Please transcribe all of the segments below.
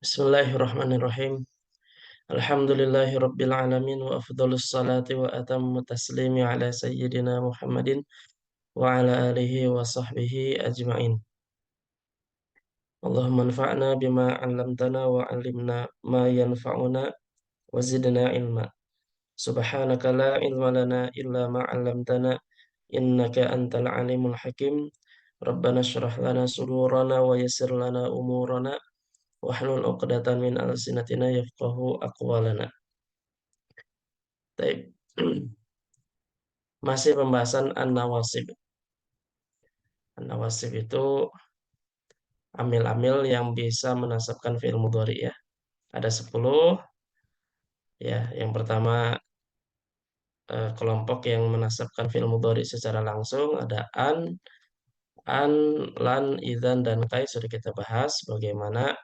Bismillahirrahmanirrahim. Alhamdulillahi rabbil alamin wa afdhalus salati wa atammu taslimi ala sayyidina Muhammadin wa ala alihi wa sahbihi ajma'in. Allahumma anfa'na bima 'allamtana wa 'allimna ma yanfa'una wa zidna ilma. Subhanaka la ilma lana illa ma 'allamtana innaka antal alimul hakim. Rabbana shrah lana sudurana wa yassir lana umurana wahlul 'uqdatam min alsinatina yafqahu aqwalana. Baik. Masih pembahasan an-nawasib. An-nawasib itu amil-amil yang bisa menasabkan fi'il mudhari ya. Ada 10 ya. Yang pertama kelompok yang menasabkan fi'il mudhari secara langsung ada an, lan, idzan dan kai sudah kita bahas bagaimana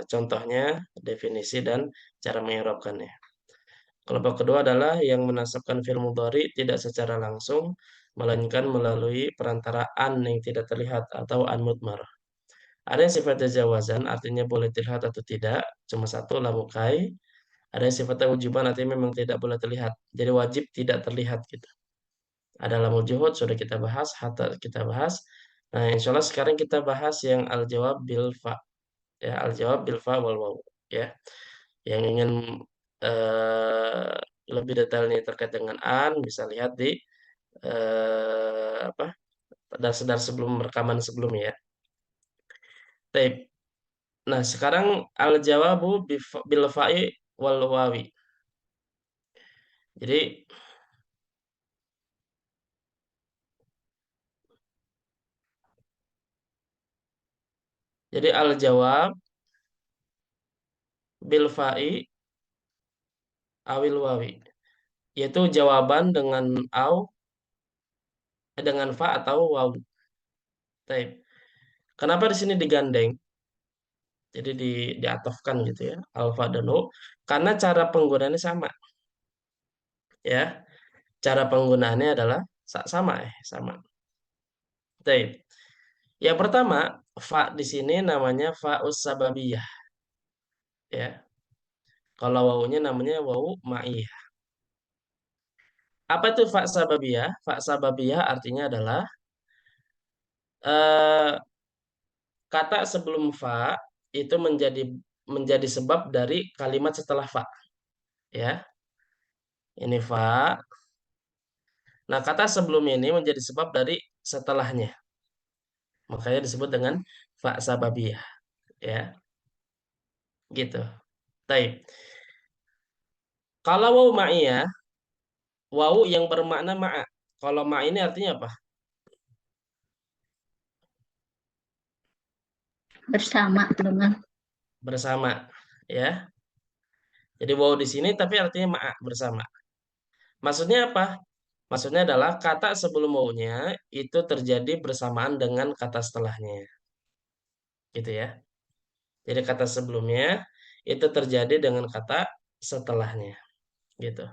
contohnya, definisi dan cara mengi'rabkannya. Kelompok kedua adalah yang menasabkan fi'il mudhari tidak secara langsung melainkan melalui perantara an yang tidak terlihat atau an mudmar. Ada yang sifatnya jawazan artinya boleh terlihat atau tidak, cuma satu lamukai. Ada yang sifatnya wujuban artinya memang tidak boleh terlihat. Jadi wajib tidak terlihat gitu. Ada lamul juhud sudah kita bahas, hatta kita bahas. Nah, insya Allah sekarang kita bahas yang al-jawab bil fa. Ya, al-jawab bil fa wal waw ya. Yang ingin eh, lebih detailnya terkait dengan an bisa lihat di apa dar-dar sebelum rekaman sebelumnya ya. Baik. Nah, sekarang al-jawabu bil fa'i wal wawi. Jadi al-jawab bil fa'i awil wawi, yaitu jawaban dengan dengan fa atau waw. Baik. Kenapa di sini digandeng? Jadi diatofkan gitu ya, alfa dan waw. Karena cara penggunaannya sama ya. Cara penggunaannya adalah sama sama. Baik. Yang pertama, fa di sini namanya fa'us sababiyah ya. Kalau wawunya namanya wawu ma'iyah. Apa itu fa sababiyah? Fa sababiyah artinya adalah eh, kata sebelum fa itu menjadi sebab dari kalimat setelah fa ya. Ini fa. Nah, kata sebelumnya ini menjadi sebab dari setelahnya. Makanya disebut dengan fa sababiyah ya. Gitu. Baik. Kalau wawu ma'iyah, wawu yang bermakna ma'a. Kalau ma'a ini artinya apa? Bersama dengan. Bersama ya. Jadi wawu di sini tapi artinya ma'a bersama. Maksudnya apa? Maksudnya adalah kata sebelum wawunya itu terjadi bersamaan dengan kata setelahnya. Gitu ya. Jadi kata sebelumnya itu terjadi dengan kata setelahnya. Gitu.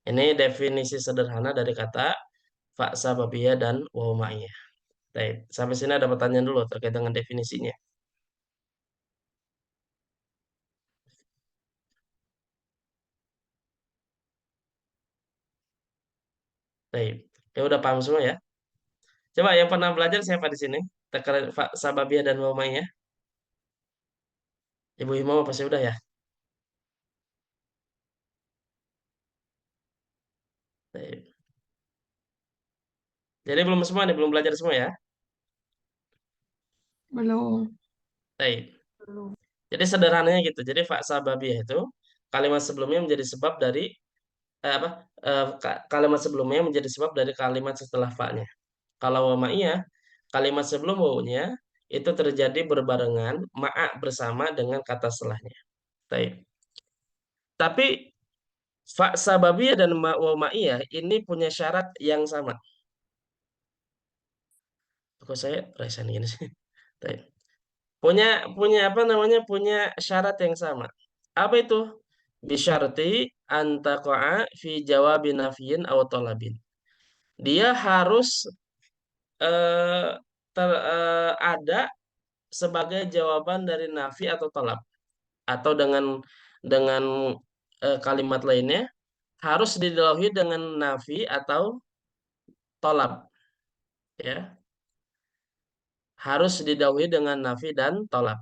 Ini definisi sederhana dari kata fa sababiyah dan wawu ma'iyah. Baik, sampai sini ada pertanyaan dulu terkait dengan definisinya. Baik, ya udah paham semua ya. Coba yang pernah belajar siapa di sini? Terkait fa sababiyah dan wawu ma'iyah. Ibu Himam pasti udah ya. Baik. Jadi belum semua nih, belum belajar semua ya. Belum. Baik. Belum. Jadi sederhananya gitu. Jadi fa sababiyah itu kalimat sebelumnya menjadi sebab dari apa? Kalimat sebelumnya menjadi sebab dari kalimat setelah fa-nya. Kalau wa ma'iyah, kalimat sebelum wawunya itu terjadi berbarengan ma'a bersama dengan kata setelahnya. Baik. Tapi fa sababiyah dan wa ma'iyah ini punya syarat yang sama. Kok saya resign gini sih? Baik. Punya punya apa namanya? Punya syarat yang sama. Apa itu? Bisyarti antaqa'a fi jawabi nafyin aw talabin. Dia harus ada sebagai jawaban dari nafi atau tolab, atau dengan kalimat lainnya harus didahului dengan nafi atau tolab, ya, harus didahului dengan nafi dan tolab.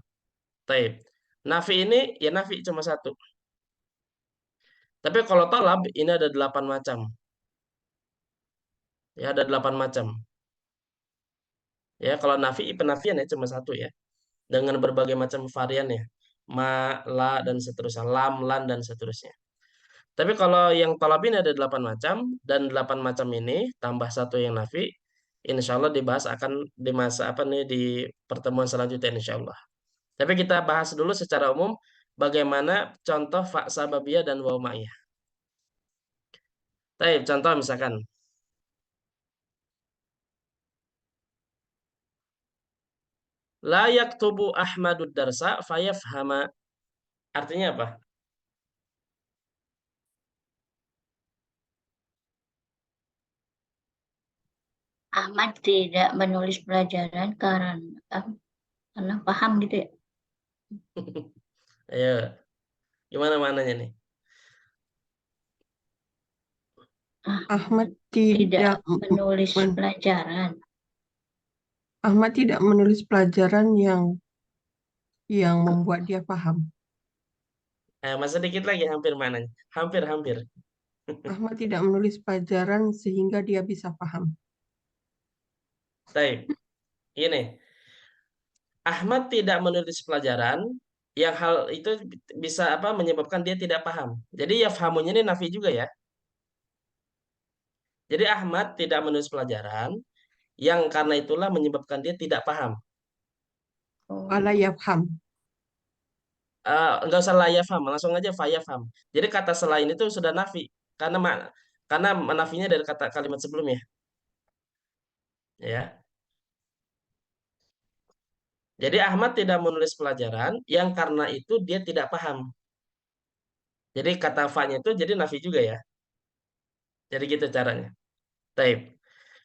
Taib. Nafi ini ya nafi cuma satu. Tapi kalau tolab ini ada 8 macam. Ya ada 8 macam. Ya kalau nafi penafian ya cuma satu ya. Dengan berbagai macam variannya. Ma, la, dan seterusnya. Lam, lan, dan seterusnya. Tapi kalau yang tolab ini ada 8 macam. Dan 8 macam ini tambah satu yang nafi. Insya Allah dibahas akan di masa apa nih di pertemuan selanjutnya insya Allah. Tapi kita bahas dulu secara umum bagaimana contoh fa sababiyah dan waw ma'iyah. Baik, contoh misalkan la yaktubu Ahmadud darsa fayafhama. Artinya apa? Ahmad tidak menulis pelajaran karena paham gitu ya. Ayo, gimana mananya nih? Ahmad Ahmad tidak tidak menulis men- pelajaran. Ahmad tidak menulis pelajaran yang membuat dia paham. Masa dikit lagi hampir mananya. Hampir. Ahmad tidak menulis pelajaran sehingga dia bisa paham. Baik, ini Ahmad tidak menulis pelajaran yang hal itu bisa apa menyebabkan dia tidak paham. Jadi ya fahamunya ini nafi juga ya. Jadi Ahmad tidak menulis pelajaran yang karena itulah menyebabkan dia tidak paham. Oh, Wala yafham. Enggak usah la yafham, langsung aja fa yafham. Jadi kata selain itu sudah nafi karena karena nafinya dari kata kalimat sebelumnya, ya. Jadi Ahmad tidak menulis pelajaran yang karena itu dia tidak paham. Jadi kata fa-nya itu jadi nafi juga ya. Jadi gitu caranya. Taib.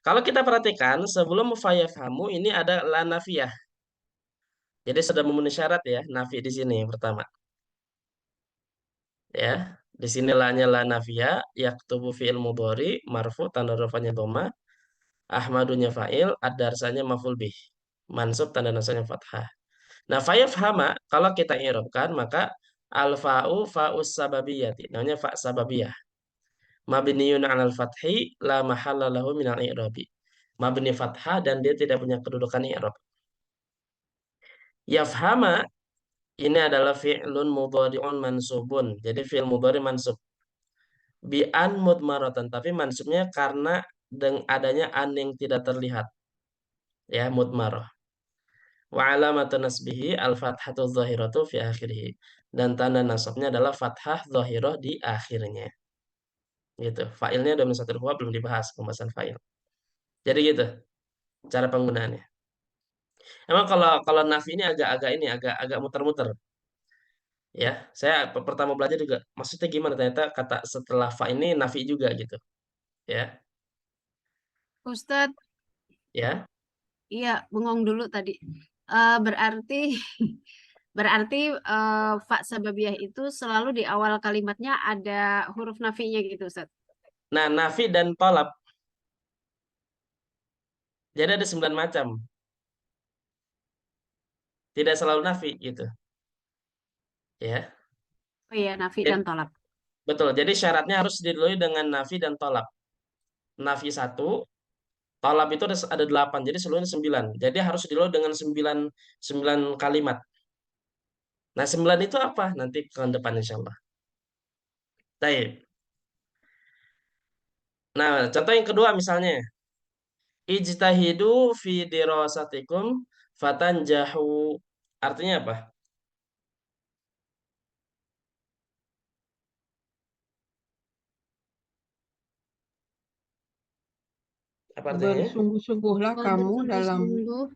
Kalau kita perhatikan sebelum fa yafhamu ini ada la nafiyah. Jadi sudah memenuhi syarat ya nafi di sini yang pertama. Ya. Di sini la-nya la nafiyah, yaktubu fi'il mudhari marfu tanda rafanya dhamma. Ahmadunya fa'il, ad-darsanya maf'ul bih. Mansub tanda nasabnya fathah. Nah, fayafhama kalau kita i'rabkan maka al-fa'u fa'us sababiyati. Namanya fa' sababiyah. Mabniyun 'alal fathi la mahalla lahu minal i'rabi. Mabni fathah dan dia tidak punya kedudukan i'rab. Yafhama ini adalah fi'lun mudhari'un mansubun. Jadi fi'il mudhari mansub. Bi an mudmaratan, tapi mansubnya karena dengan adanya an yang tidak terlihat. Ya, mudmarah. Wa alamatun nasbihi al-fathatu dhahiratu fi akhirih. Dan tanda nasabnya adalah fathah dhahirah di akhirnya. Gitu. Failnya domir huwa belum dibahas pembahasan fail. Jadi gitu cara penggunaannya. Emang kalau kalau nafi ini agak-agak ini agak-agak muter-muter. Ya, saya pertama belajar juga maksudnya gimana ternyata kata setelah fa ini nafi juga gitu. Ya, Ustadz, ya. iya bengong dulu tadi. Berarti berarti fa sababiyah itu selalu di awal kalimatnya ada huruf nafinya gitu, Ustadz. Nah, nafi dan tolab. Jadi ada 9 macam. Tidak selalu nafi gitu. Ya. Oh iya, nafi dan Jadi- tolak. Betul. Jadi syaratnya harus didului dengan nafi dan tolab. Nafi satu, tolab itu ada 8, jadi seluruhnya 9. Jadi harus didului dengan 9 kalimat. Nah 9 itu apa? Nanti ke depan insya Allah. Baik. Nah contoh yang kedua misalnya. Ijtahidu fi dirasatikum fatanjahu. Artinya apa? Apa artinya? Bersungguh-sungguhlah kamu dalam Bersungguh-sungguh.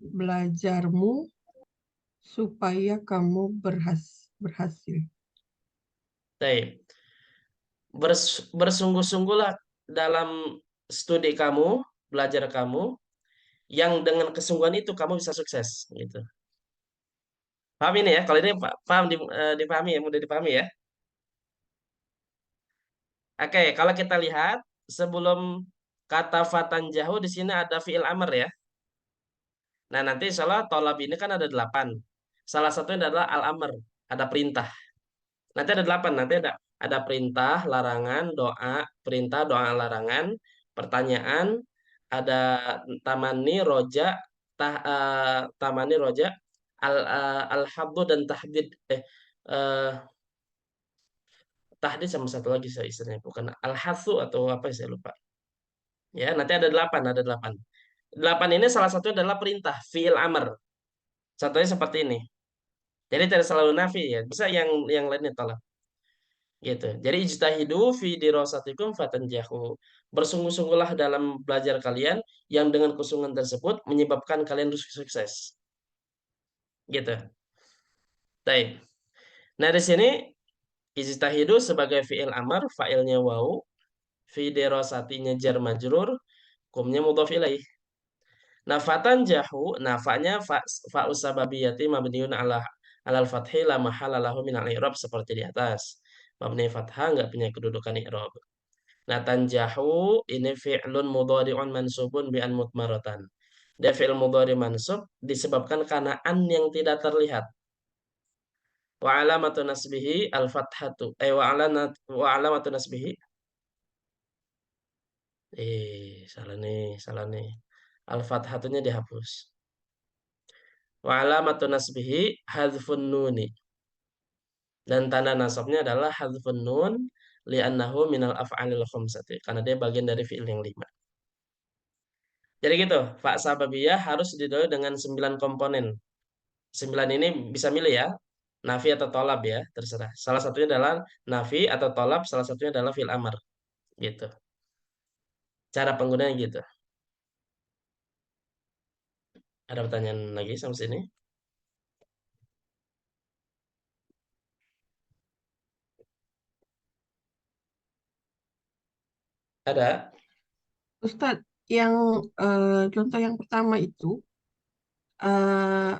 belajarmu supaya kamu berhasil. Baik. Bersungguh-sungguhlah dalam studi kamu, belajar kamu, yang dengan kesungguhan itu kamu bisa sukses gitu. Paham ini ya? Kalau ini paham dipahami ya, mudah dipahami ya. Oke, kalau kita lihat sebelum kata fatanjahu di sini ada fiil amr ya. Nah, nanti insya Allah tolab ini kan ada 8. Salah satunya adalah al-amr, ada perintah. Nanti ada 8, nanti ada perintah, larangan, doa, perintah, doa, larangan, pertanyaan, ada tamani, roja, tamani, roja, al-habdu dan tahdid. Eh, tahdid sama satu lagi saya istilahnya, bukan al-hatsu atau apa saya lupa. Ya, nanti ada 8, ada 8. 8 ini salah satunya adalah perintah, fi'il amr. Contohnya seperti ini. Jadi tidak selalu nafi ya, bisa yang lainnya tolak. Gitu. Jadi ijtahidu fi dirasatikum fatanjahu. Bersungguh-sungguhlah dalam belajar kalian yang dengan kesungguhan tersebut menyebabkan kalian sukses. Gitu. Baik. Nah, di sini ijtahidu sebagai fi'il amar, fa'ilnya wau, fi dirasatinya jar majrur, kumnya mudhaf ilaih. Nah, fatanjahu, nafanya fa'us sababiyati mabniun alal fathi la mahala lahu min al-i'rab seperti di atas. Mabni fathah enggak punya kedudukan i'rab. Nah, tanjahu ini fi'lun mudhari'un mansubun bi an mutmaratan. Dia fi'il mudhari mansub disebabkan karena an yang tidak terlihat. Wa alamatu nasbihi al-fathatu. Wa alamatu nasbihi. Salah nih, salah nih. Al-fathatunya dihapus. Wa alamatu nasbihi hadzfun nuni. Dan tanda nasabnya adalah hadzfun nun li'annahu minal af'alil khamsati. Karena dia bagian dari fi'il yang 5. Jadi gitu, Pak sababiyah harus didahului dengan 9 komponen. 9 ini bisa milih ya, nafi atau tolab ya, terserah. Salah satunya adalah nafi atau tolab, salah satunya adalah fil amr. Gitu. Cara penggunanya gitu. Ada pertanyaan lagi sampai sini? Ada? Ustadz, yang contoh yang pertama itu eh,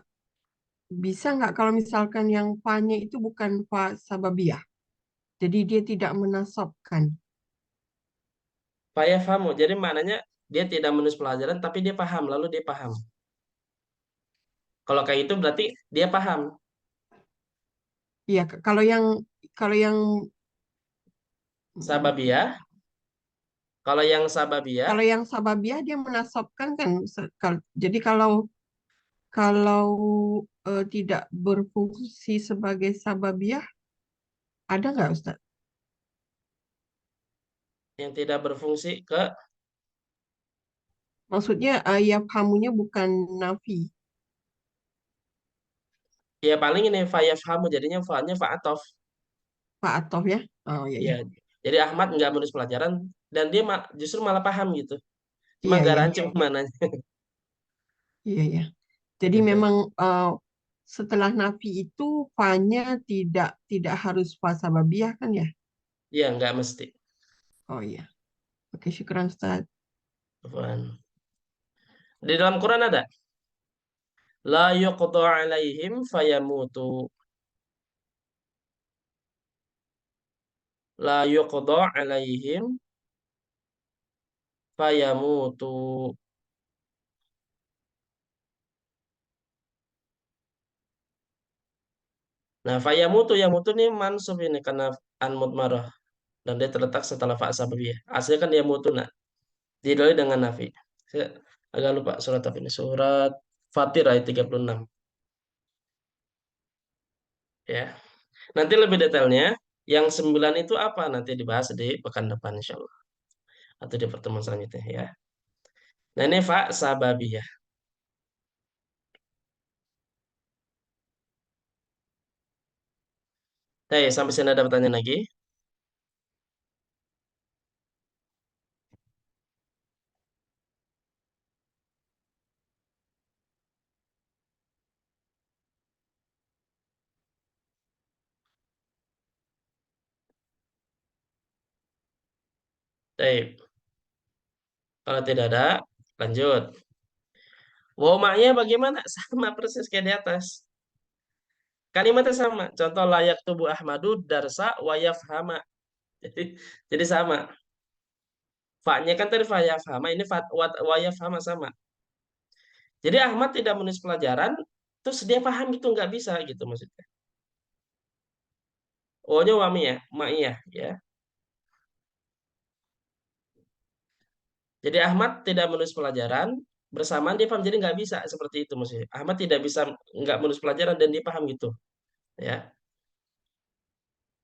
bisa nggak kalau misalkan yang fa-nya itu bukan fa sababiyah, jadi dia tidak menasabkan. Payah fahamu. Jadi maknanya dia tidak menulis pelajaran, tapi dia paham, lalu dia paham. Kalau kayak itu berarti dia paham. Iya, kalau yang Sababiyah. Kalau yang sababiyah, kalau yang sababiyah dia menasabkan kan. Jadi kalau kalau tidak berfungsi sebagai sababiyah, ada nggak Ustaz? yang tidak berfungsi ke, Maksudnya ya kamunya bukan nafi, ya paling ini fayafhamu, jadinya fa-nya fa'atof. Pak Atof ya. Oh iya Ya, ya. jadi Ahmad nggak menulis pelajaran dan dia justru malah paham gitu. Cuma Iya gak iya rancung mananya iya ya. Jadi gitu. memang setelah nafi itu fa-nya tidak harus fa sababiyah kan ya? Iya, nggak mesti. Oh iya. Oke, syukuran Ustaz. Apaan. Di dalam Quran ada la yuqda alaihim fayamutu. La yuqda alaihim fayamutu. Nah, fayamutu yang mutu ini mansub ini karena an mudmarah dan dia terletak setelah fa sababiyah. Aslinya kan dia mutu nah. Didalui dengan nafi. Saya agak lupa surat apa ini. Surat Fatir ayat 36. Ya. Nanti lebih detailnya, yang 9 itu apa? Nanti dibahas di pekan depan insya Allah. Atau di pertemuan selanjutnya ya. Nah ini fa sababiyah. Sampai sini ada pertanyaan lagi? Baik. Kalau tidak ada, lanjut. Wa ma'nya bagaimana? Sama persis kayak di atas. Kalimatnya sama. Contoh layak tubuh Ahmadu darsa wa yafhama. Jadi, jadi sama. Fa-nya kan tadi fa yafhama, ini wa yafhama sama. Jadi Ahmad tidak menulis pelajaran, terus dia paham gitu nggak bisa gitu maksudnya. O-nya wamiyah, ma'iyah ya. Jadi Ahmad tidak menulis pelajaran, bersamaan dia paham, jadi nggak bisa seperti itu maksudnya. Ahmad tidak bisa nggak menulis pelajaran dan dia paham gitu ya.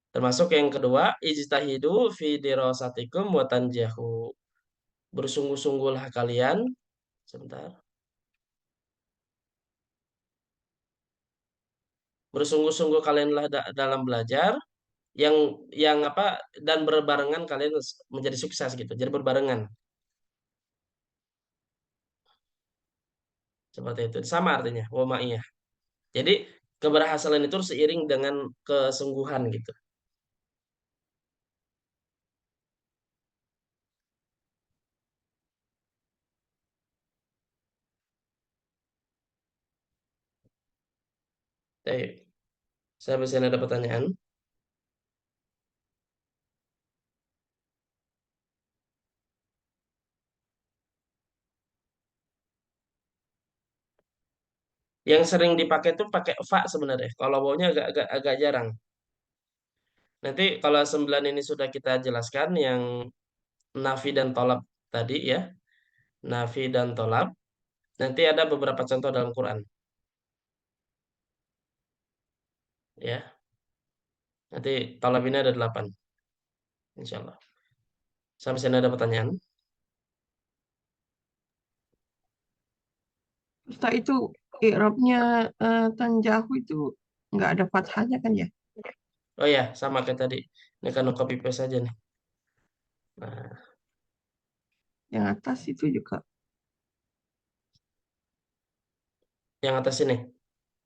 Termasuk yang kedua, ijtahidu fi dirasatikum wa tanjahu. Bersungguh-sungguhlah kalian, sebentar. Bersungguh-sungguh kalianlah dalam belajar yang apa dan berbarengan kalian menjadi sukses gitu. Jadi berbarengan. Seperti itu. Sama artinya, wa ma'iyah. Jadi keberhasilan itu seiring dengan kesungguhan gitu. Baik. Saya bisa ada pertanyaan. Yang sering dipakai tuh pakai fa sebenarnya. Kalau wawnya agak jarang. Nanti kalau 9 ini sudah kita jelaskan yang nafi dan tolab tadi ya. Nafi dan tolab. Nanti ada beberapa contoh dalam Quran. Ya. Nanti tolab ini ada 8. Insya Allah. Sampai sini ada pertanyaan. Setelah itu i'rabnya tanjahu itu nggak ada fathahnya kan ya? Oh ya, sama kayak tadi. Ini kan copy paste aja nih. Nah, Yang atas itu juga. yang atas ini.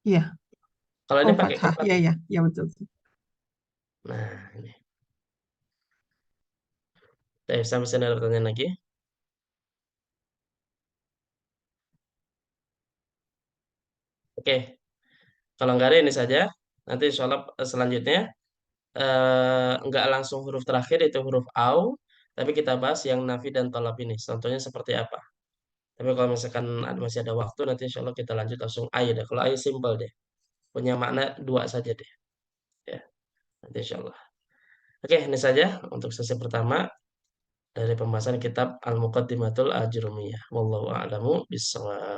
Iya. Kalau ini Oh, pakai fathah. ketat. Iya, iya. Ya, betul. Nah, ini. Baik, sampai sini ada pertanyaan lagi. Oke, kalau nggak ada ini saja. Nanti insya Allah selanjutnya nggak langsung huruf terakhir itu huruf au, tapi kita bahas yang nafi dan tolab ini. Contohnya seperti apa. Tapi kalau misalkan masih ada waktu, nanti insya Allah kita lanjut langsung ay deh. Kalau ay simple deh, punya makna dua saja deh. Ya, nanti insya Allah. Oke, ini saja untuk sesi pertama dari pembahasan kitab Al-Muqaddimatul Ajrumiyah. Wallahu a'lamu bishawab.